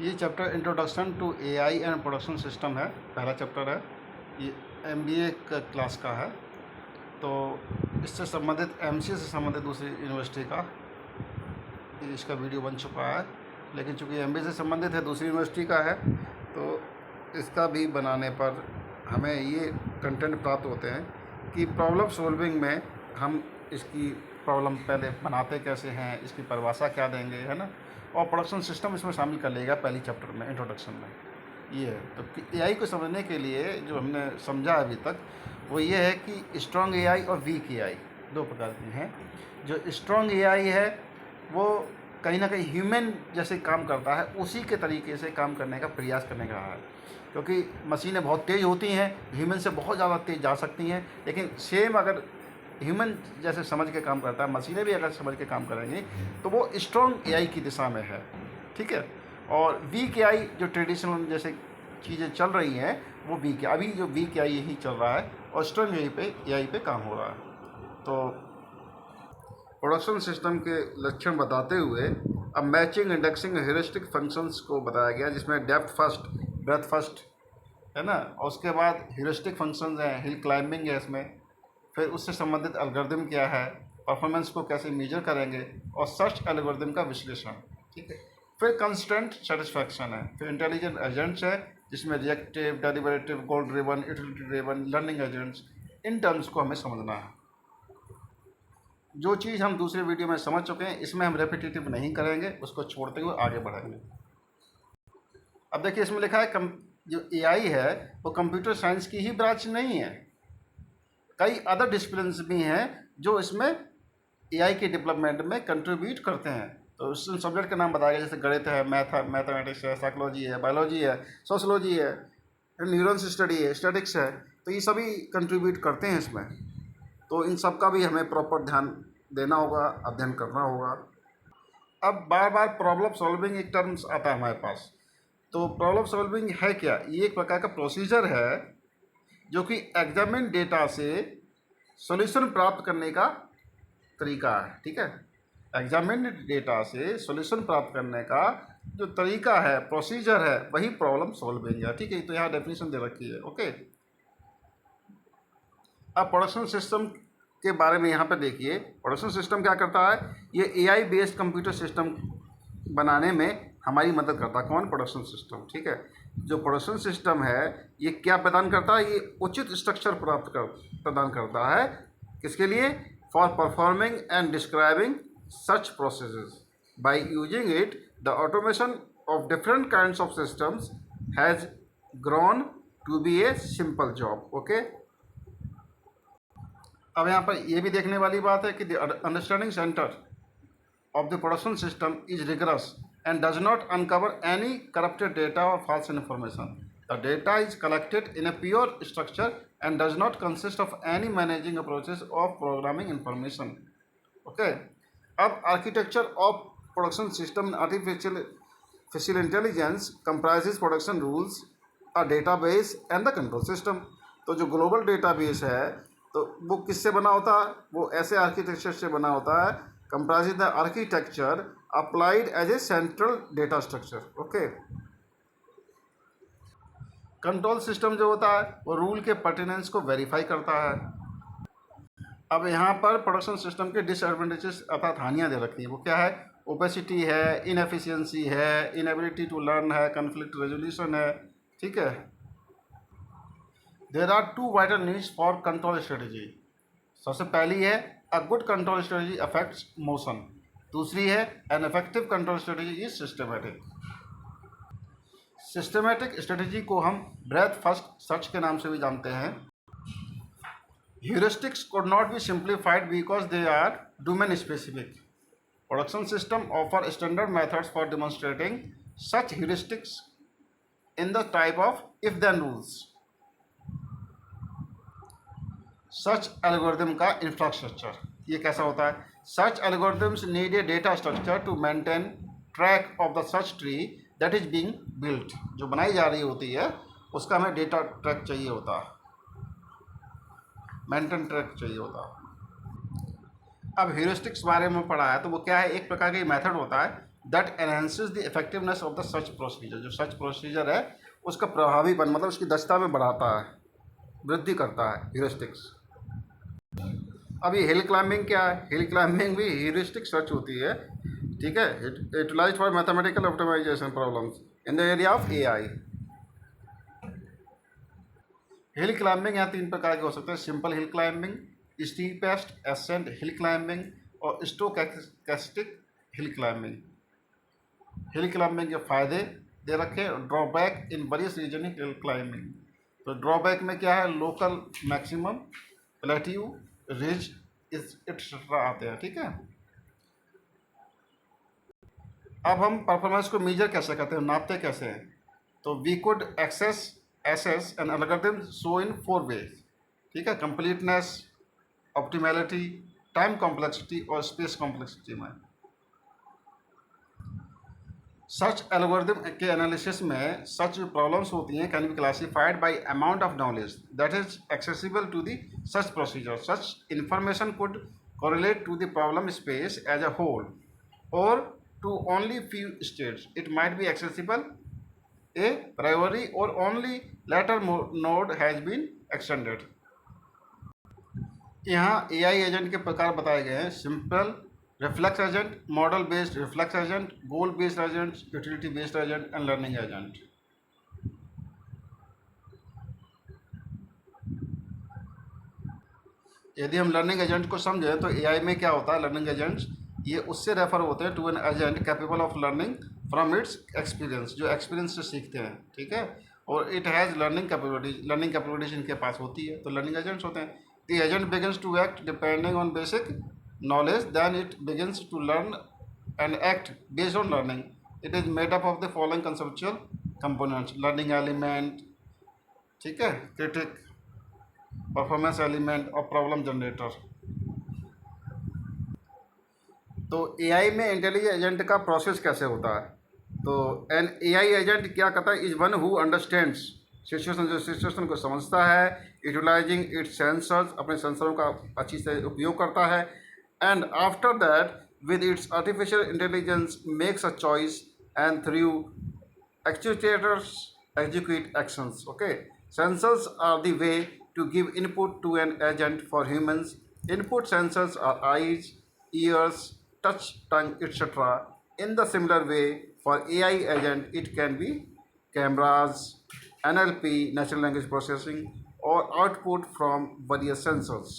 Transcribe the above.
ये chapter introduction to AI and production system है, पहला चैप्टर है। ये एमबीए क्लास का है। तो इससे संबंधित एमसीए से संबंधित दूसरी यूनिवर्सिटी का इसका वीडियो बन चुका है, लेकिन चूंकि एमबीए से संबंधित है, दूसरी यूनिवर्सिटी का है, तो इसका भी बनाने पर हमें ये कंटेंट प्राप्त होते हैं कि प्रॉब्लम सॉल्विंग में हम इसकी प्रॉब्लम पहले बनाते कैसे हैं, इसकी परिभाषा क्या देंगे, है ना, और प्रोडक्शन सिस्टम इसमें शामिल कर लेगा पहली चैप्टर में, इंट्रोडक्शन में। ये है तो एआई को समझने के लिए जो हमने समझा अभी तक वो ये है कि स्ट्रॉन्ग एआई और वीक एआई दो प्रकार की हैं। जो स्ट्रॉन्ग एआई है वो कहीं ना कहीं ह्यूमन जैसे काम करता है, उसी के तरीके से काम करने का प्रयास करने का है, क्योंकि मशीनें बहुत तेज़ होती हैं, ह्यूमन से बहुत ज़्यादा तेज़ जा सकती हैं, लेकिन सेम अगर ह्यूमन जैसे समझ के काम करता है, मशीनें भी अगर समझ के काम करेंगी तो वो स्ट्रॉन्ग एआई की दिशा में है, ठीक है। और वीक एआई जो ट्रेडिशनल जैसे चीज़ें चल रही हैं वो वीक, अभी जो वीक एआई यही चल रहा है और स्ट्रॉन्ग एआई पे काम हो रहा है। तो प्रोडक्शन सिस्टम के लक्षण बताते हुए अब मैचिंग, इंडेक्सिंग, हेरिस्टिक फंक्शंस को बताया गया, जिसमें डेप्थ फर्स्ट, ब्रेथ फर्स्ट, है ना, और उसके बाद ह्यूरिस्टिक फंक्शंस हैं, हिल क्लाइंबिंग है इसमें, फिर उससे संबंधित एल्गोरिदम क्या है, परफॉर्मेंस को कैसे मेजर करेंगे, और सर्च एल्गोरिदम का विश्लेषण, ठीक है। फिर कंस्टेंट सेटिस्फैक्शन है, फिर इंटेलिजेंट एजेंट्स है जिसमें reactive, deliberative, goal driven, utility driven, learning agents, in terms को हमें समझना है। जो चीज़ हम दूसरे वीडियो में समझ चुके हैं इसमें हम रेपिटेटिव नहीं करेंगे, उसको छोड़ते हुए आगे बढ़ेंगे। अब देखिए इसमें लिखा है जो एआई है वो कंप्यूटर साइंस की ही ब्रांच नहीं है, कई अदर डिसिप्लिन्स भी हैं जो इसमें एआई के डेवलपमेंट में कंट्रीब्यूट करते हैं। तो उस सब्जेक्ट का नाम बताया गया, जैसे गणित है, मैथमेटिक्स है, साइकोलॉजी है, बायोलॉजी है, सोशोलॉजी है, न्यूरॉन्स स्टडी है, स्टैटिक्स है, तो ये सभी कंट्रीब्यूट करते हैं इसमें। तो इन सब का भी हमें प्रॉपर ध्यान देना होगा, अध्ययन करना होगा। अब बार बार प्रॉब्लम सॉल्विंग एक टर्म्स आता है हमारे पास। तो प्रॉब्लम सॉल्विंग है क्या? ये एक प्रकार का प्रोसीजर है जो कि एग्जामिन डेटा से सॉल्यूशन प्राप्त करने का तरीका है, ठीक है। एग्जामिन डेटा से सॉल्यूशन प्राप्त करने का जो तरीका है, प्रोसीजर है, वही प्रॉब्लम सॉल्विंग है, ठीक है। तो यहाँ डेफिनेशन दे रखी है, ओके। अब प्रोडक्शन सिस्टम के बारे में यहाँ पे देखिए, प्रोडक्शन सिस्टम क्या करता है, ये एआई बेस्ड कंप्यूटर सिस्टम बनाने में हमारी मदद करता है। कौन? प्रोडक्शन सिस्टम, ठीक है। जो प्रोडक्शन सिस्टम है ये क्या प्रदान करता है, ये उचित स्ट्रक्चर प्रदान करता है, किसके लिए? For performing and describing such processes by using it the automation of different kinds of systems has grown to be a simple job, okay. अब यहाँ पर ये भी देखने वाली बात है कि the understanding centre of the production system is rigorous and does not uncover any corrupted data or false information. The data is collected in a pure structure and does not consist of any managing approaches of programming information. Okay. अब architecture of production system artificial intelligence comprises production rules, a database and the control system. तो जो global database है तो वो किससे बना होता है? वो ऐसे आर्किटेक्चर से बना होता है, comprising the architecture applied as a central data structure, okay. Control system जो होता है वो रूल के पर्टिनेंस को वेरीफाई करता है। अब यहाँ पर प्रोडक्शन सिस्टम के डिसएडवांटेजेस अर्थात हानियाँ दे रखी हैं। वो क्या है? ओपेसिटी है, इनएफिशिएंसी है, इनएबिलिटी टू लर्न है, कन्फ्लिक्ट रेजोल्यूशन है, ठीक है। There are two vital needs for control strategy. सबसे पहली है a good control strategy affects motion, दूसरी है an effective control strategy is systematic. Systematic strategy को हम ब्रेथ फर्स्ट सर्च के नाम से भी जानते हैं। Heuristics could not be simplified because they are domain specific. Production system offer standard methods for demonstrating such heuristics in the type of if-then rules. Search algorithm का infrastructure, ये कैसा होता है? Search algorithms need a data structure to maintain track of the search tree that is being built. जो बनाई जा रही होती है उसका हमें डेटा ट्रैक चाहिए होता है, मेंटेन ट्रैक चाहिए होता है। अब ह्यूरिस्टिक्स बारे में पढ़ा है तो वो क्या है? एक प्रकार का मेथड होता है that enhances the effectiveness of the search procedure. जो सर्च प्रोसीजर है उसका प्रभावीपन मतलब उसकी दक्षता में बढ़ाता है, वृद्धि करता है ह्यूरिस्टिक्स। अब ये हिल क्लाइंबिंग क्या है? हिल क्लाइंबिंग भी ह्यूरिस्टिक सर्च होती है, ठीक है। It utilised for mathematical optimisation problems in the area of AI. Hill climbing यहाँ 3 प्रकार के हो सकते हैं: simple hill climbing, steepest ascent hill climbing और stochastic hill climbing. Hill climbing के फायदे दे रखे, drawback in various reason hill climbing. तो ड्रॉबैक में क्या है? Local maximum, plateau, ridge etcetera आते हैं, ठीक है। अब हम परफॉर्मेंस को मेजर कैसे करते हैं, नापते कैसे हैं? तो we could assess an algorithm so in 4 ways, ठीक है। कंप्लीटनेस, ऑप्टिमैलिटी, टाइम कॉम्प्लेक्सिटी और स्पेस कॉम्प्लेक्सिटी में। सर्च एल्गोरिथम के एनालिसिस में सच प्रॉब्लम्स होती हैं can be classified by amount of knowledge that is accessible to the search procedure. Such information could correlate to the problem space as a whole or to only few states. It might be accessible a priori or only later node has been extended. यहाँ AI agent के प्रकार बताए गए हैं: simple reflex agent, model based reflex agent, goal based agent, utility based agent and learning agent. यदि हम learning agent को समझें तो एआई में क्या होता है? लर्निंग एजेंट्स ये उससे रेफर होते हैं to an agent capable of learning from its experience, जो एक्सपीरियंस से सीखते हैं, ठीक है। और इट हैज़ लर्निंग कैपेबिलिटीज इनके पास होती है, तो लर्निंग एजेंट्स होते हैं। The agent begins to act depending on basic knowledge, then it begins to learn and act based on learning. It is made up of the following conceptual components: learning element, ठीक है, critic, performance element और problem generator. तो AI में intelligent agent का process कैसे होता है? तो एन एआई एजेंट क्या करता है? Is one who understands situation, जो सिचुएशन को समझता है, यूटिलाइजिंग इट्स सेंसर्स, अपने सेंसरों का अच्छी से उपयोग करता है, and after that with its artificial intelligence makes a choice and through actuators execute actions. Okay, sensors are the way to give input to an agent. For humans, input sensors are eyes, ears, touch, tongue, etc. In the similar way, for AI agent it can be cameras, NLP, natural language processing, or output from various sensors.